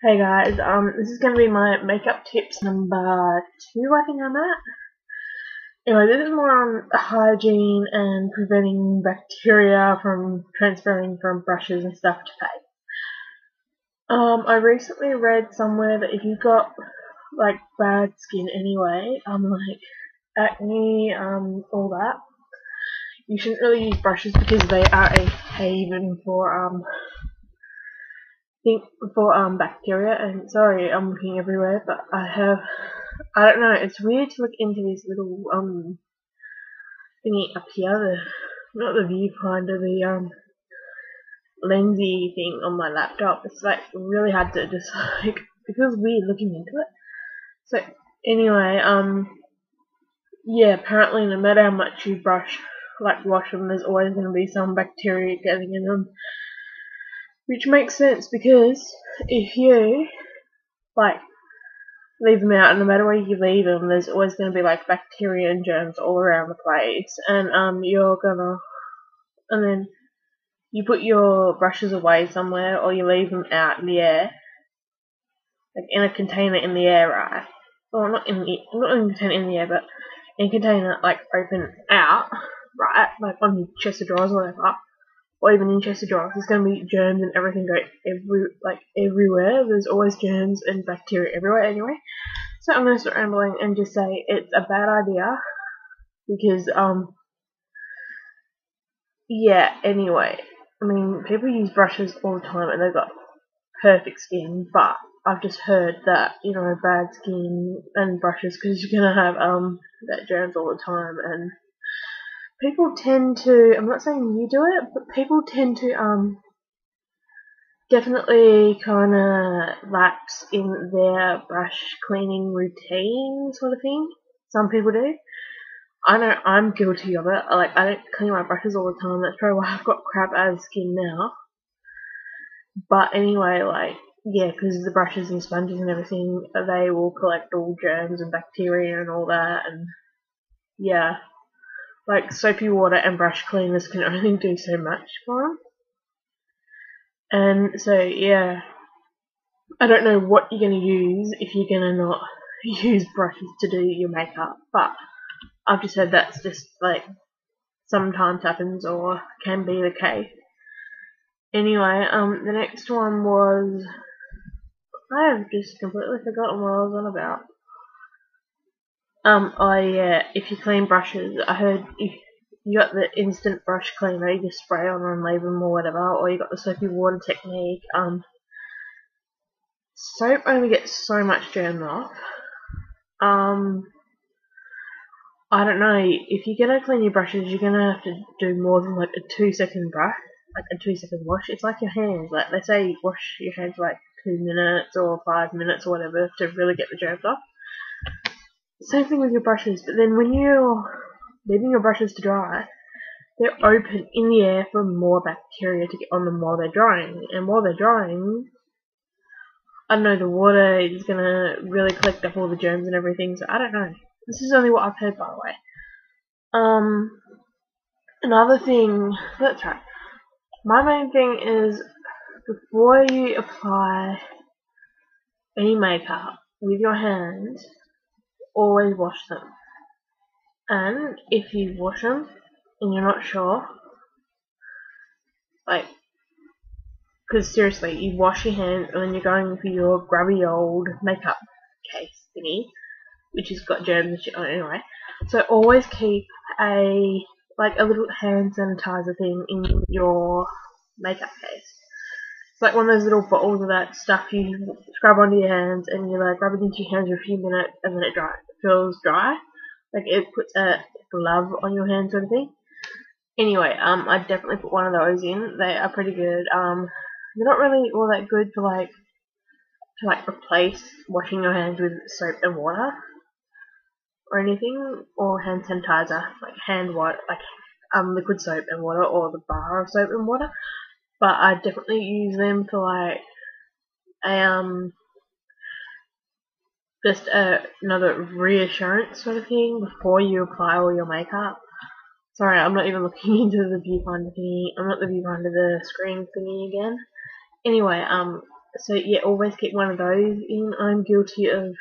Hey guys, this is gonna be my makeup tips number 2, I think I'm at. Anyway, this is more on hygiene and preventing bacteria from transferring from brushes and stuff to face. I recently read somewhere that if you've got like bad skin anyway, like acne, all that, you shouldn't really use brushes because they are a haven for bacteria. And sorry, I'm looking everywhere, but I don't know, it's weird to look into this little thingy up here, not the viewfinder, the lensy thing on my laptop. It's like really hard to just like, it feels weird looking into it. So anyway, yeah, apparently no matter how much you wash them, there's always going to be some bacteria getting in them. Which makes sense because if you like leave them out, and no matter where you leave them, there's always going to be like bacteria and germs all around the place, and and then you put your brushes away somewhere, or you leave them out in the air, like in a container in the air, right? Or not in a container in the air, but in a container like open out, right? Like on your chest of drawers or whatever, or even in chest of drawers. There's going to be germs and everything go everywhere. There's always germs and bacteria everywhere anyway. So I'm going to start rambling and just say it's a bad idea because, yeah, anyway. I mean, people use brushes all the time and they've got perfect skin, but I've just heard that, bad skin and brushes because you're going to have, that germs all the time, and people tend to, I'm not saying you do it, but people tend to, definitely kind of lapse in their brush cleaning routine sort of thing. Some people do. I know I'm guilty of it. Like, I don't clean my brushes all the time. That's probably why I've got crap ass skin now. But anyway, like, yeah, because the brushes and sponges and everything, they will collect all germs and bacteria and all that. And yeah, like soapy water and brush cleaners can only do so much for them. And so, yeah, I don't know what you're going to use if you're going to not use brushes to do your makeup, but I've just heard that's just like sometimes happens or can be the case. Anyway, the next one was, I have just completely forgotten what I was on about. Oh yeah, if you clean brushes, I heard if you got the instant brush cleaner, you just spray on and leave them or whatever, or you got the soapy water technique. Soap only gets so much germs off. I don't know, if you're gonna clean your brushes, you're gonna have to do more than like a 2-second brush, like a 2-second wash. It's like your hands, like let's say you wash your hands like 2 minutes or 5 minutes or whatever to really get the germs off. Same thing with your brushes, but then when you're leaving your brushes to dry, they're open in the air for more bacteria to get on them while they're drying. And while they're drying, I don't know, the water is gonna really collect up all the germs and everything, so I don't know. This is only what I've heard, by the way. Another thing, that's right. My main thing is, before you apply any makeup with your hands, always wash them. And if you wash them and you're not sure, like, because seriously, you wash your hands and then you're going for your grubby old makeup case thingy, which has got germs and shit on it anyway. So always keep a little hand sanitizer thing in your makeup case. It's like one of those little bottles of that stuff you scrub onto your hands and you like rub it into your hands for a few minutes and then it feels dry. Like it puts a glove on your hand sort of thing. Anyway, I definitely put one of those in. They are pretty good. They're not really all that good to replace washing your hands with soap and water or anything, or hand sanitizer, like liquid soap and water, or the bar of soap and water. But I definitely use them for like just another reassurance sort of thing before you apply all your makeup. Sorry, I'm not even looking into the viewfinder thingy. I'm not the viewfinder, the screen thingy again. Anyway, So yeah, always keep one of those in. I'm guilty of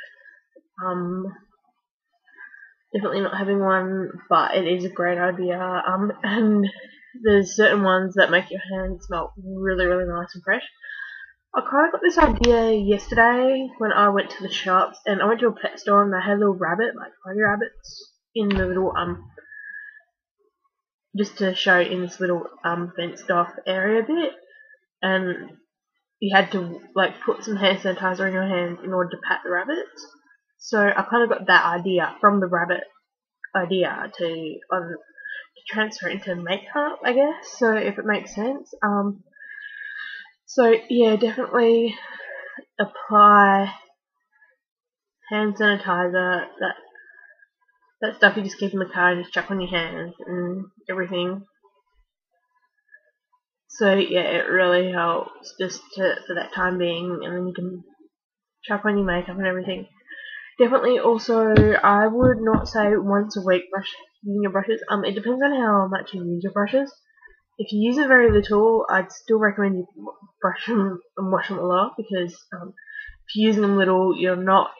definitely not having one, but it is a great idea. And there's certain ones that make your hands smell really, really nice and fresh. I kind of got this idea yesterday when I went to the shops, and I went to a pet store and they had a little rabbit, like fuzzy rabbits, in the little just to show in this little fenced off area bit, and you had to like put some hand sanitizer in your hands in order to pat the rabbits. So I kind of got that idea from the rabbit idea to transfer into makeup, I guess. So if it makes sense. So yeah, definitely apply hand sanitizer. That stuff you just keep in the car and just chuck on your hands and everything. So yeah, it really helps just for that time being, and then you can chuck on your makeup and everything. Definitely also, I would not say once a week using your brushes. It depends on how much you use your brushes. If you use it very little, I'd still recommend you brush them and wash them a lot, because if you're using them little, you're not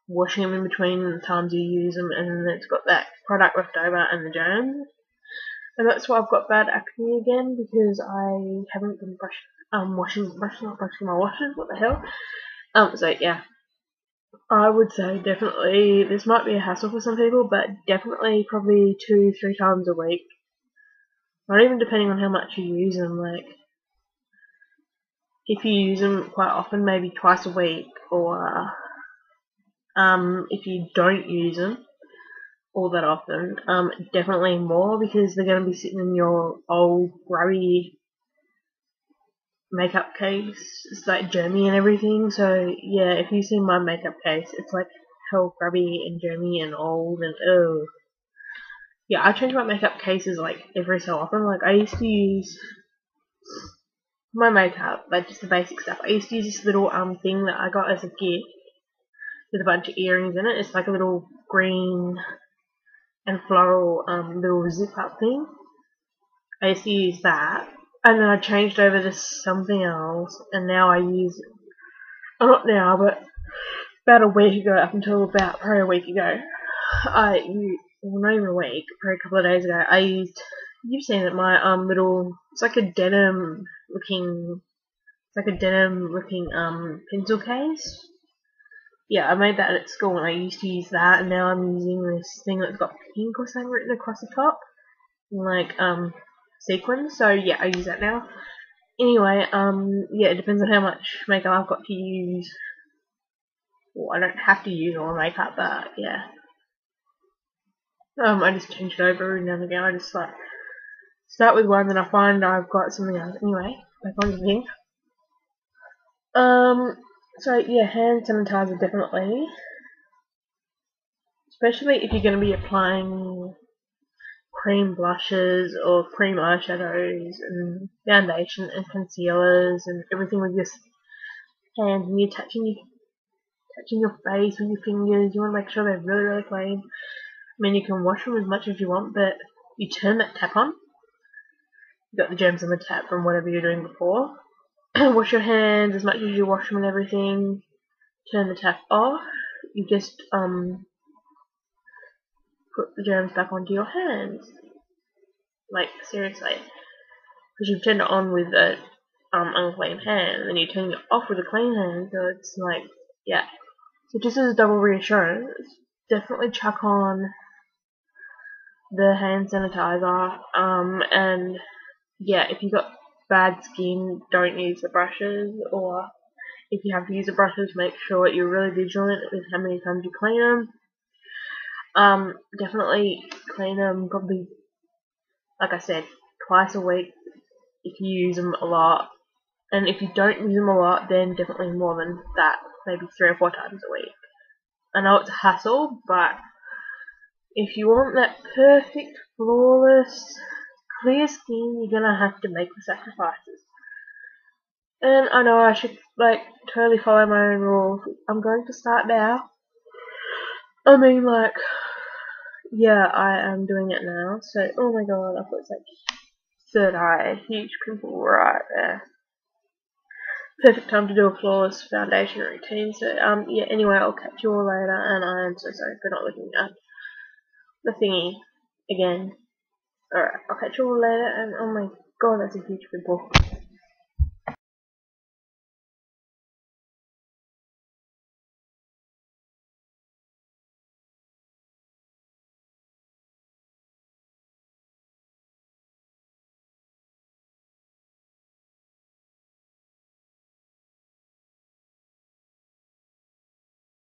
washing them in between the times you use them, and then it's got that product left over and the germs. And that's why I've got bad acne again, because I haven't been washing my washes. What the hell? So yeah, I would say definitely this might be a hassle for some people, but definitely probably 2-3 times a week. Not even depending on how much you use them. Like if you use them quite often, maybe twice a week, or if you don't use them all that often, definitely more, because they're going to be sitting in your old grubby makeup case. It's like germy and everything. So yeah, if you see my makeup case, it's like hell grubby and germy and old and oh. Yeah, I change my makeup cases like every so often. Like I used to use my makeup, like just the basic stuff. I used to use this little thing that I got as a gift with a bunch of earrings in it. It's like a little green and floral little zip up thing. I used to use that, and then I changed over to something else, and now I use, not now, but about a week ago, up until about probably a week ago, well, not even a week, probably a couple of days ago, I used, you've seen it, my little, it's like a denim looking pencil case. Yeah, I made that at school, and I used to use that, and now I'm using this thing that's got pink or something written across the top, like sequins. So yeah, I use that now. Anyway, yeah, it depends on how much makeup I've got to use. Well, I don't have to use all the makeup, but yeah. I just change it over every now and again. I just like start with one, then I find I've got something else. Anyway, back on the thing. So yeah, hand sanitizer definitely, especially if you're going to be applying cream blushes or cream eyeshadows and foundation and concealers and everything with your hands, and you're touching your face with your fingers. You want to make sure they're really, really clean. I mean, you can wash them as much as you want, but you turn that tap on. You got the germs on the tap from whatever you're doing before. Wash your hands as much as you wash them and everything. Turn the tap off. You just put the germs back onto your hands. Like seriously, because you've turned it on with a unclean hand, and then you turn it off with a clean hand. So it's like, yeah. So just as a double reassurance, definitely chuck on the hand sanitizer. And yeah, if you've got bad skin, don't use the brushes, or if you have to use the brushes, make sure you're really vigilant with how many times you clean them. Definitely clean them probably, like I said, twice a week if you use them a lot. And if you don't use them a lot, then definitely more than that, maybe 3 or 4 times a week. I know it's a hassle, but if you want that perfect, flawless, clear skin, you're gonna have to make the sacrifices. And I know I should like totally follow my own rules. I'm going to start now. I mean, like, yeah, I am doing it now. So, oh my god, I've got like third eye, huge pimple right there. perfect time to do a flawless foundation routine. So yeah. Anyway, I'll catch you all later, and I am so sorry for not looking at the thingy again. Alright, I'll catch you all later, and oh my god, that's a huge pimple.